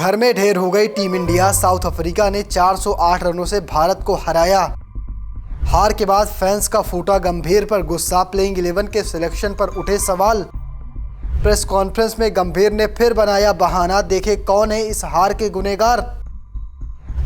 घर में ढेर हो गई टीम इंडिया। साउथ अफ्रीका ने 408 रनों से भारत को हराया। हार के बाद फैंस का फूटा गंभीर पर गुस्सा। प्लेइंग 11 के सिलेक्शन पर उठे सवाल। प्रेस कॉन्फ्रेंस में गंभीर ने फिर बनाया बहाना। देखे कौन है इस हार के गुनहगार।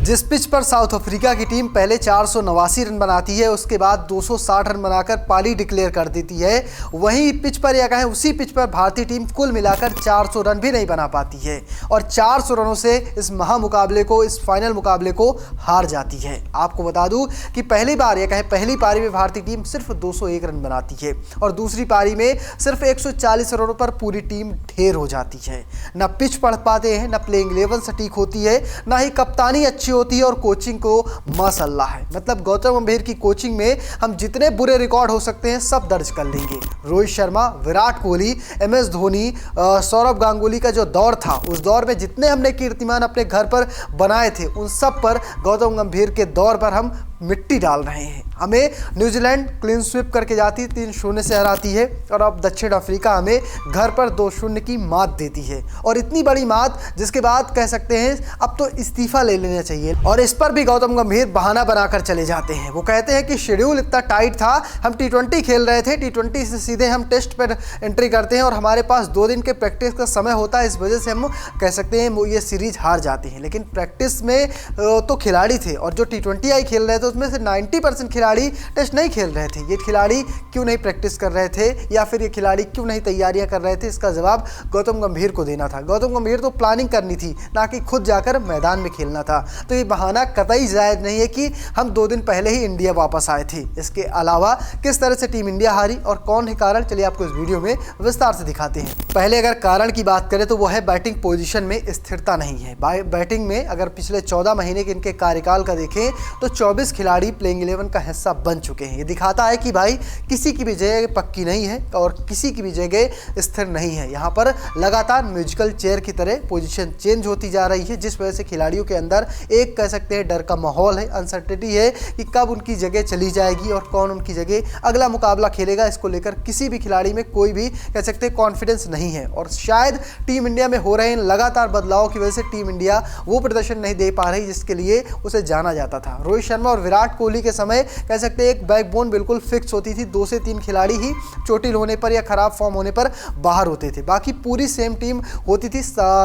जिस पिच पर साउथ अफ्रीका की टीम पहले 489 रन बनाती है, उसके बाद 260 रन बनाकर पारी डिक्लेयर कर देती है, वहीं पिच पर या कहें उसी पिच पर भारतीय टीम कुल मिलाकर 400 रन भी नहीं बना पाती है और 400 रनों से इस महामुकाबले को, इस फाइनल मुकाबले को हार जाती है। आपको बता दूं कि पहली बार या कहें पहली पारी में भारतीय टीम सिर्फ 201 रन बनाती है और दूसरी पारी में सिर्फ 140 रनों पर पूरी टीम ढेर हो जाती है। न पिच पढ़ पाते हैं, न प्लेइंग 11 सटीक होती है, न ही कप्तानी अच्छी होती है और कोचिंग को माशाल्लाह है। मतलब गौतम गंभीर की कोचिंग में हम जितने बुरे रिकॉर्ड हो सकते हैं सब दर्ज कर लेंगे। रोहित शर्मा, विराट कोहली, MS धोनी, सौरभ गांगुली का जो दौर था, उस दौर में जितने हमने कीर्तिमान अपने घर पर बनाए थे, उन सब पर गौतम गंभीर के दौर पर हम मिट्टी डाल रहे हैं। हमें न्यूजीलैंड क्लीन स्वीप करके जाती 3-0 से हराती है और अब दक्षिण अफ्रीका हमें घर पर 2-0 की मात देती है और इतनी बड़ी मात जिसके बाद कह सकते हैं अब तो इस्तीफा ले लेना चाहिए। और इस पर भी गौतम गंभीर बहाना बनाकर चले जाते हैं। वो कहते हैं कि शेड्यूल इतना टाइट था, हम T20 खेल रहे थे, T20 से सीधे हम टेस्ट पर एंट्री करते हैं और हमारे पास 2 दिन के प्रैक्टिस का समय होता है, इस वजह से हम कह सकते हैं ये सीरीज हार जाती है। लेकिन प्रैक्टिस में तो खिलाड़ी थे और जो T20 खेल रहे थे उसमें से 90% खिलाड़ी टेस्ट नहीं खेल रहे थे। ये खिलाड़ी क्यों नहीं प्रैक्टिस कर रहे थे या फिर ये खिलाड़ी क्यों नहीं तैयारियां कर रहे थे, इसका जवाब गौतम गंभीर को देना था। गौतम गंभीर तो प्लानिंग करनी थी, ना कि खुद जाकर मैदान में खेलना था। तो ये बहाना कतई जायज़ नहीं है कि हम 2 दिन पहले ही इंडिया वापस आए थे। इसके अलावा किस तरह से टीम इंडिया हारी और कौन है कारण, चलिए आपको इस वीडियो में विस्तार से दिखाते हैं। पहले अगर कारण की बात करें तो वो है बैटिंग पोजीशन में स्थिरता नहीं है। बैटिंग में अगर पिछले 14 महीने के इनके कार्यकाल का देखें तो 24 खिलाड़ी प्लेइंग 11 का हिस्सा बन चुके हैं। ये दिखाता है कि भाई किसी की भी जगह पक्की नहीं है और किसी की भी जगह स्थिर नहीं है। यहाँ पर लगातार म्यूजिकल चेयर की तरह पोजीशन चेंज होती जा रही है, जिस वजह से खिलाड़ियों के अंदर एक कह सकते हैं डर का माहौल है, अनसर्टेनिटी है कि कब उनकी जगह चली जाएगी और कौन उनकी जगह अगला मुकाबला खेलेगा। इसको लेकर किसी भी खिलाड़ी में कोई भी कह सकते हैं कॉन्फिडेंस नहीं है और शायद टीम इंडिया में हो रहे इन लगातार बदलाव की वजह से टीम इंडिया वो प्रदर्शन नहीं दे पा रही जिसके लिए उसे जाना जाता था। रोहित शर्मा और विराट कोहली के समय कह सकते हैं एक बैकबोन बिल्कुल फिक्स होती थी। 2 से 3 खिलाड़ी ही चोटिल होने पर या खराब फॉर्म होने पर बाहर होते थे, बाकी पूरी सेम टीम होती थी।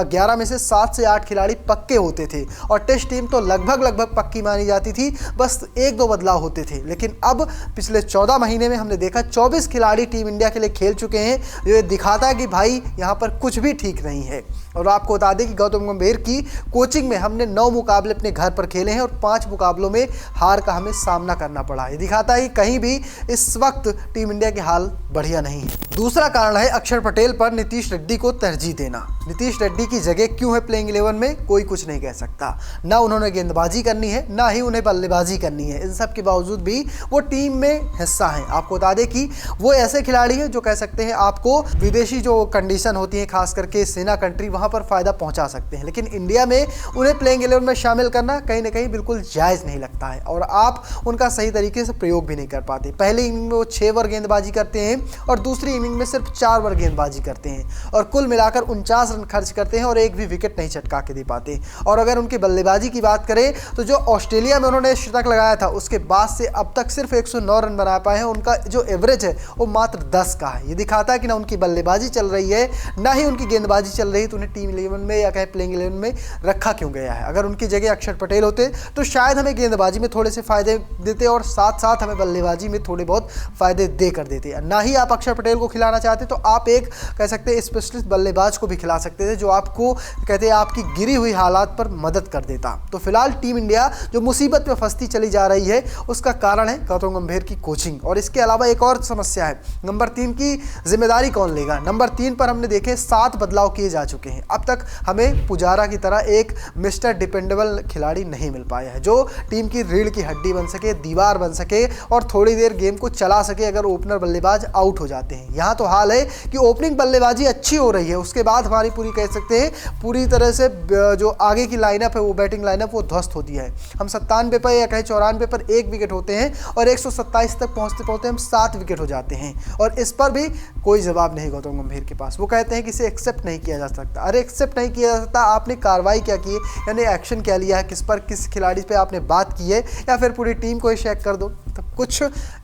11 में से 7 से 8 खिलाड़ी पक्के होते थे और टेस्ट टीम तो लगभग पक्की मानी जाती थी, बस 1-2 बदलाव होते थे। लेकिन अब पिछले 14 महीने में हमने देखा 24 खिलाड़ी टीम इंडिया के लिए खेल चुके हैं। ये दिखाता है कि भाई यहाँ पर कुछ भी ठीक नहीं है। और आपको बता दें कि गौतम गंभीर की कोचिंग में हमने 9 मुकाबले अपने घर पर खेले हैं और 5 मुकाबलों में हार का हमें सामना करना पड़ा। ये दिखाता है कि कहीं भी इस वक्त टीम इंडिया के हाल बढ़िया नहीं है। दूसरा कारण है अक्षर पटेल पर नीतीश रेड्डी को तरजीह देना। नीतीश रेड्डी की जगह क्यों है प्लेइंग 11 में, कोई कुछ नहीं कह सकता। ना उन्होंने गेंदबाजी करनी है, ना ही उन्हें बल्लेबाजी करनी है। इन सब के बावजूद भी वो टीम में हिस्सा है। आपको बता दें कि वो ऐसे खिलाड़ी हैं जो कह सकते हैं आपको विदेशी जो कंडीशन होती है, खास करके सेना कंट्री, वहां पर फायदा पहुंचा सकते हैं। लेकिन इंडिया में उन्हें प्लेइंग 11 में शामिल करना कहीं ना कहीं बिल्कुल जायज़ नहीं लगता है और आप उनका सही तरीके से प्रयोग भी नहीं कर पाते। पहली इनिंग में वो 6 ओवर गेंदबाजी करते हैं और दूसरी इनिंग में सिर्फ 4 ओवर गेंदबाजी करते हैं और कुल मिलाकर 49 रन खर्च करते हैं और एक भी विकेट नहीं चटका के दे पाते। और अगर उनकी बल्लेबाजी की बात करें तो जो ऑस्ट्रेलिया में उन्होंने शतक लगाया था उसके बाद से अब तक सिर्फ 109 रन बना पाए हैं। उनका जो एवरेज है वो मात्र 10 का है। ये दिखाता है कि ना उनकी बल्लेबाजी चल रही है, ना ही उनकी गेंदबाजी चल रही है। तो उन्हें टीम 11 में या कहें प्लेइंग 11 में रखा क्यों गया है। अगर उनकी जगह अक्षर पटेल होते तो शायद हमें गेंदबाजी में थोड़े से फायदे देते और साथ साथ हमें बल्लेबाजी में थोड़े बहुत फायदे दे कर देते। ना ही आप अक्षर पटेल को खिलाना चाहते तो आप एक कह सकते हैं स्पेशलिस्ट बल्लेबाज को भी खिला सकते थे, जो आपको कहते हैं आपकी गिरी हुई हालात पर मदद कर देता। तो फिलहाल टीम इंडिया जो मुसीबत में फंसती चली जा रही है उसका कारण है गौतम गंभीर की कोचिंग। और इसके अलावा एक और समस्या है, नंबर 3 की जिम्मेदारी कौन लेगा। नंबर 3 पर हमने देखे 7 बदलाव किए जा चुके हैं। अब तक हमें पुजारा की तरह एक मिस्टर डिपेंडेबल खिलाड़ी नहीं मिल पाया है जो टीम की रीढ़ की हड्डी बन सके, दीवार बन सके और थोड़ी देर गेम को चला सके अगर ओपनर बल्लेबाज आउट हो जाते हैं। यहाँ तो हाल है कि ओपनिंग बल्लेबाजी अच्छी हो रही है, उसके बाद हमारी हमारी पूरी कह सकते हैं पूरी तरह से जो आगे की लाइनअप है वो बैटिंग लाइनअप वो ध्वस्त होती है। हम 97 पर या कहें 94 पर 1 विकेट होते हैं और 127 तक पहुंचते पहुंचते हम 7 विकेट हो जाते हैं और इस पर भी कोई जवाब नहीं गौतम गंभीर के पास। वो कहते हैं कि इसे एक्सेप्ट नहीं किया जा सकता। अरे एक्सेप्ट नहीं किया जा सकता, आपने कार्रवाई क्या की है, यानी एक्शन क्या लिया है, किस पर, किस खिलाड़ी पे आपने बात की है, या फिर पूरी टीम को ही चेक कर दो। तो कुछ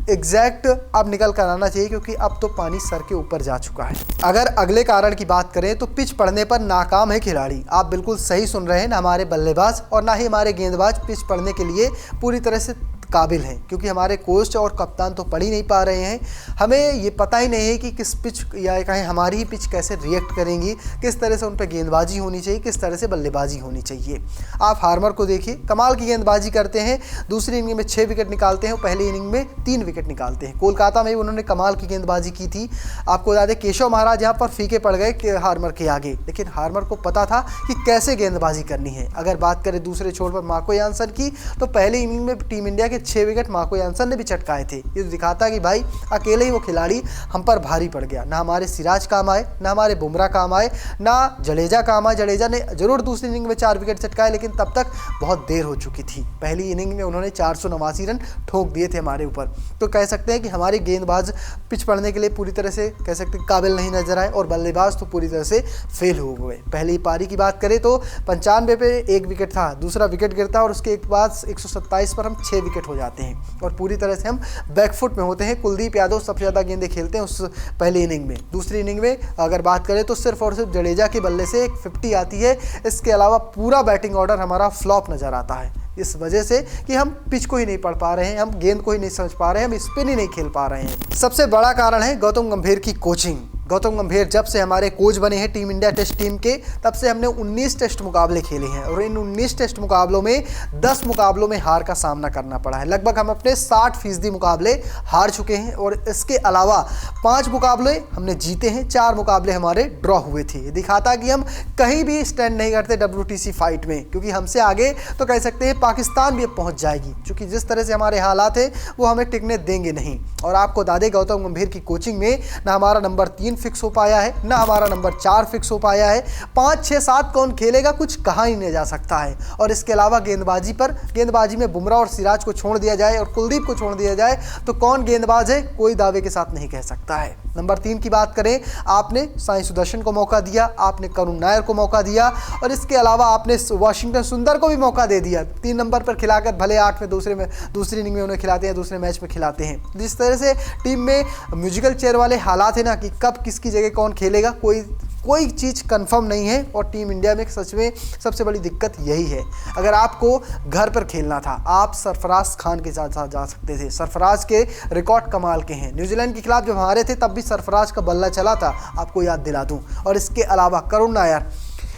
एग्जैक्ट अब निकल कर आना चाहिए क्योंकि अब तो पानी सर के ऊपर जा चुका है। अगर अगले कारण की बात करें तो पिच पढ़ने पर नाकाम है खिलाड़ी। आप बिल्कुल सही सुन रहे हैं, ना हमारे बल्लेबाज और ना ही हमारे गेंदबाज पिच पढ़ने के लिए पूरी तरह से काबिल हैं, क्योंकि हमारे कोच और कप्तान तो पढ़ ही नहीं पा रहे हैं। हमें ये पता ही नहीं है कि किस पिच या कहें हमारी ही पिच कैसे रिएक्ट करेंगी, किस तरह से उन पर गेंदबाजी होनी चाहिए, किस तरह से बल्लेबाजी होनी चाहिए। आप हार्मर को देखिए, कमाल की गेंदबाजी करते हैं, दूसरी इनिंग में 6 विकेट निकालते हैं, पहली इनिंग में 3 विकेट निकालते हैं। कोलकाता में भी उन्होंने कमाल की गेंदबाजी की थी। आपको बता दें केशव महाराज यहाँ पर फीके पड़ गए हार्मर के आगे, लेकिन हार्मर को पता था कि कैसे गेंदबाजी करनी है। अगर बात करें दूसरे छोर पर मार्को यानसन की, तो पहली इनिंग में टीम इंडिया के 6 विकेट मार्को यानसन ने भी चटकाए थे। ये तो दिखाता कि भाई अकेले ही वो खिलाड़ी हम पर भारी पड़ गया। ना हमारे सिराज काम आए, ना हमारे बुमराह काम आए, ना जडेजा काम आए। जडेजा ने जरूर दूसरी इनिंग में 4 विकेट चटकाए, लेकिन तब तक बहुत देर हो चुकी थी। पहली इनिंग में उन्होंने 489 रन ठोक दिए थे हमारे ऊपर। तो कह सकते हैं कि हमारे गेंदबाज पिच पढ़ने के लिए पूरी तरह से कह सकते हैं काबिल नहीं नजर आए और बल्लेबाज तो पूरी तरह से फेल हो गए। पहली पारी की बात करें तो 95 पे 1 विकेट था, दूसरा विकेट गिरता और उसके एक बाद 127 पर हम 6 विकेट हो जाते हैं और पूरी तरह से हम बैकफुट में होते हैं। कुलदीप यादव सबसे ज़्यादा गेंदें खेलते हैं उस पहली इनिंग में। दूसरी इनिंग में अगर बात करें तो सिर्फ और सिर्फ जडेजा के बल्ले से एक 50 आती है। इसके अलावा पूरा बैटिंग ऑर्डर हमारा फ्लॉप नज़र आता है, इस वजह से कि हम पिच को ही नहीं पढ़ पा रहे हैं, हम गेंद को ही नहीं समझ पा रहे हैं, हम स्पिन ही नहीं खेल पा रहे हैं। सबसे बड़ा कारण है गौतम गंभीर की कोचिंग। गौतम गंभीर जब से हमारे कोच बने हैं टीम इंडिया टेस्ट टीम के, तब से हमने 19 टेस्ट मुकाबले खेले हैं और इन 19 टेस्ट मुकाबलों में 10 मुकाबलों में हार का सामना करना पड़ा है। लगभग हम अपने 60% मुकाबले हार चुके हैं और इसके अलावा 5 मुकाबले हमने जीते हैं, 4 मुकाबले हमारे ड्रॉ हुए थे। ये दिखाता कि हम कहीं भी स्टैंड नहीं करते WTC फाइट में, क्योंकि हमसे आगे तो कह सकते हैं पाकिस्तान भी अब पहुँच जाएगी, क्योंकि जिस तरह से हमारे हालात हैं वो हमें टिकने देंगे नहीं। और आपको बता दें गौतम गंभीर की कोचिंग में ना हमारा नंबर 3 फिक्स हो पाया है, ना हमारा नंबर 4 फिक्स हो पाया है। 5, 6, 7 कौन खेलेगा कुछ कहा ही नहीं जा सकता है। और इसके अलावा गेंदबाजी में बुमराह और सिराज को छोड़ दिया जाए और कुलदीप को छोड़ दिया जाए तो कौन गेंदबाज है कोई दावे के साथ नहीं कह सकता है। नंबर 3 की बात करें, आपने साई सुदर्शन को मौका दिया, आपने करुण नायर को मौका दिया और इसके अलावा आपने वाशिंगटन सुंदर को भी मौका दे दिया। 3 नंबर पर खिलाकर भले 8 में दूसरी इनिंग में उन्हें खिलाते हैं, दूसरे मैच में खिलाते हैं। जिस तरह से टीम में म्यूजिकल चेयर वाले हालात है ना कि कब किसकी जगह कौन खेलेगा कोई चीज़ कंफर्म नहीं है। और टीम इंडिया में सच में सबसे बड़ी दिक्कत यही है। अगर आपको घर पर खेलना था, आप सरफराज खान के साथ जा सकते थे। सरफराज के रिकॉर्ड कमाल के हैं। न्यूजीलैंड के खिलाफ जब हारे थे तब भी सरफराज का बल्ला चला था, आपको याद दिला दूं। और इसके अलावा करुण नायर,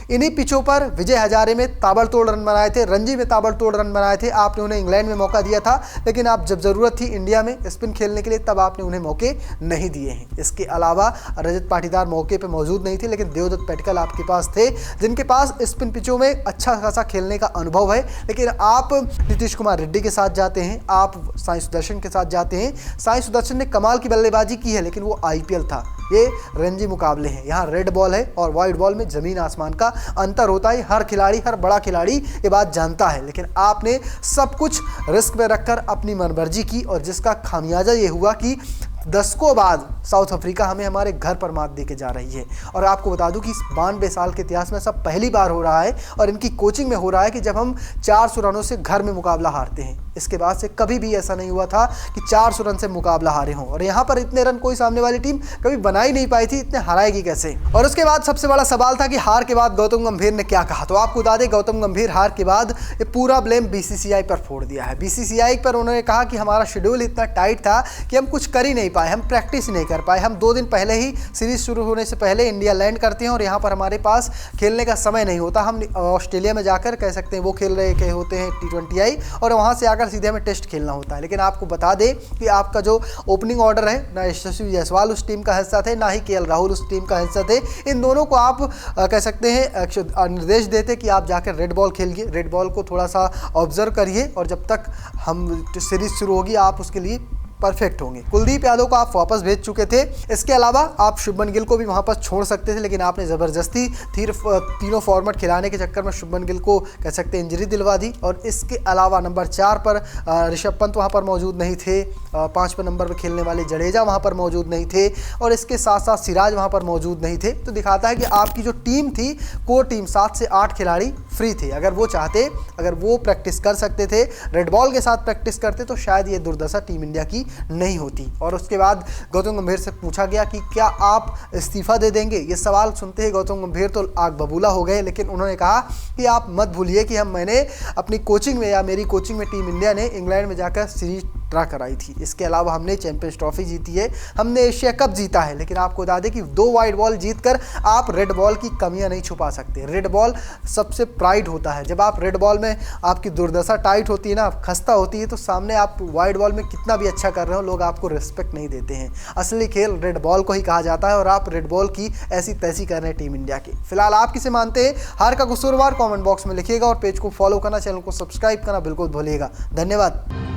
इन्हीं पिचों पर विजय हजारे में ताबड़तोड़ रन बनाए थे, रणजी में ताबड़तोड़ रन बनाए थे। आपने उन्हें इंग्लैंड में मौका दिया था, लेकिन आप जब ज़रूरत थी इंडिया में स्पिन खेलने के लिए तब आपने उन्हें मौके नहीं दिए हैं। इसके अलावा रजत पाटीदार मौके पर मौजूद नहीं थे, लेकिन देवदत्त पैटकल आपके पास थे जिनके पास स्पिन पिचों में अच्छा खासा खेलने का अनुभव है। लेकिन आप नीतीश कुमार रेड्डी के साथ जाते हैं, आप साई सुदर्शन के साथ जाते हैं। साई सुदर्शन ने कमाल की बल्लेबाजी की है, लेकिन वो IPL था, ये रणजी मुकाबले हैं। यहाँ रेड बॉल है और वाइट बॉल में ज़मीन आसमान का अंतर होता है। हर खिलाड़ी, हर बड़ा खिलाड़ी ये बात जानता है, लेकिन आपने सब कुछ रिस्क में रखकर अपनी मनमर्जी की और जिसका खामियाजा ये हुआ कि दशकों बाद साउथ अफ्रीका हमें हमारे घर पर मात दे के जा रही है। और आपको बता दूं कि 92 साल के इतिहास में सब पहली बार हो रहा है और इनकी कोचिंग में हो रहा है कि जब हम 400 रनों से घर में मुकाबला हारते हैं। इसके बाद से कभी भी ऐसा नहीं हुआ था कि 400 रन से मुकाबला हारे हों। और यहाँ पर इतने रन कोई सामने वाली टीम कभी बना ही नहीं पाई थी, इतने हराएगी कैसे। और उसके बाद सबसे बड़ा सवाल था कि हार के बाद गौतम गंभीर ने क्या कहा। तो आपको बता दें गौतम गंभीर हार के बाद ये पूरा ब्लेम BCCI पर फोड़ दिया है। BCCI पर उन्होंने कहा कि हमारा शेड्यूल इतना टाइट था कि हम कुछ कर ही नहीं पाए, हम प्रैक्टिस नहीं कर पाए। हम 2 दिन पहले ही सीरीज शुरू होने से पहले इंडिया लैंड करते हैं और यहाँ पर हमारे पास खेलने का समय नहीं होता। हम ऑस्ट्रेलिया में जाकर कह सकते हैं वो खेल रहे होते हैं T20I और वहाँ से आकर सीधे हमें टेस्ट खेलना होता है। लेकिन आपको बता दें कि आपका जो ओपनिंग ऑर्डर है, ना यशस्वी जायसवाल उस टीम का हिस्सा थे, ना ही KL राहुल उस टीम का हिस्सा थे। इन दोनों को आप कह सकते हैं निर्देश देते कि आप जाकर रेड बॉल खेलिए, रेड बॉल को थोड़ा सा ऑब्जर्व करिए और जब तक हम सीरीज शुरू होगी आप उसके लिए परफेक्ट होंगे। कुलदीप यादव को आप वापस भेज चुके थे, इसके अलावा आप शुभमन गिल को भी वहां पर छोड़ सकते थे, लेकिन आपने ज़बरदस्ती तीनों फॉर्मेट खिलाने के चक्कर में शुभमन गिल को कह सकते हैं इंजरी दिलवा दी। और इसके अलावा नंबर 4 पर ऋषभ पंत वहां पर मौजूद नहीं थे, 5 नंबर पर खेलने वाले जडेजा वहां पर मौजूद नहीं थे, और इसके साथ साथ सिराज वहां पर मौजूद नहीं थे। तो दिखाता है कि आपकी जो टीम थी, कोर टीम 7 से 8 खिलाड़ी फ्री थे। अगर वो चाहते, अगर वो प्रैक्टिस कर सकते थे, रेड बॉल के साथ प्रैक्टिस करते, तो शायद ये दुर्दशा टीम इंडिया की नहीं होती। और उसके बाद गौतम गंभीर से पूछा गया कि क्या आप इस्तीफा दे देंगे। ये सवाल सुनते ही गौतम गंभीर तो आग बबूला हो गए, लेकिन उन्होंने कहा कि आप मत भूलिए कि मैंने अपनी कोचिंग में, या मेरी कोचिंग में टीम इंडिया ने इंग्लैंड में जाकर सीरीज ड्रा कराई थी। इसके अलावा हमने चैंपियंस ट्रॉफी जीती है, हमने एशिया कप जीता है, लेकिन आपको बता दें कि 2 वाइड बॉल जीतकर आप रेड बॉल की कमियां नहीं छुपा सकते। रेड बॉल सबसे प्राइड होता है। जब आप रेड बॉल में आपकी दुर्दशा टाइट होती है ना, खस्ता होती है, तो सामने आप वाइड बॉल में कितना भी अच्छा कर रहे हो, लोग आपको रिस्पेक्ट नहीं देते हैं। असली खेल रेड बॉल को ही कहा जाता है, और आप रेड बॉल की ऐसी तैसी कर रहे हैं टीम इंडिया की। फिलहाल आप किसे मानते हैं? हार का कसूरवार कॉमेंट बॉक्स में लिखिएगा, और पेज को फॉलो करना, चैनल को सब्सक्राइब करना बिल्कुल भूलिएगा। धन्यवाद।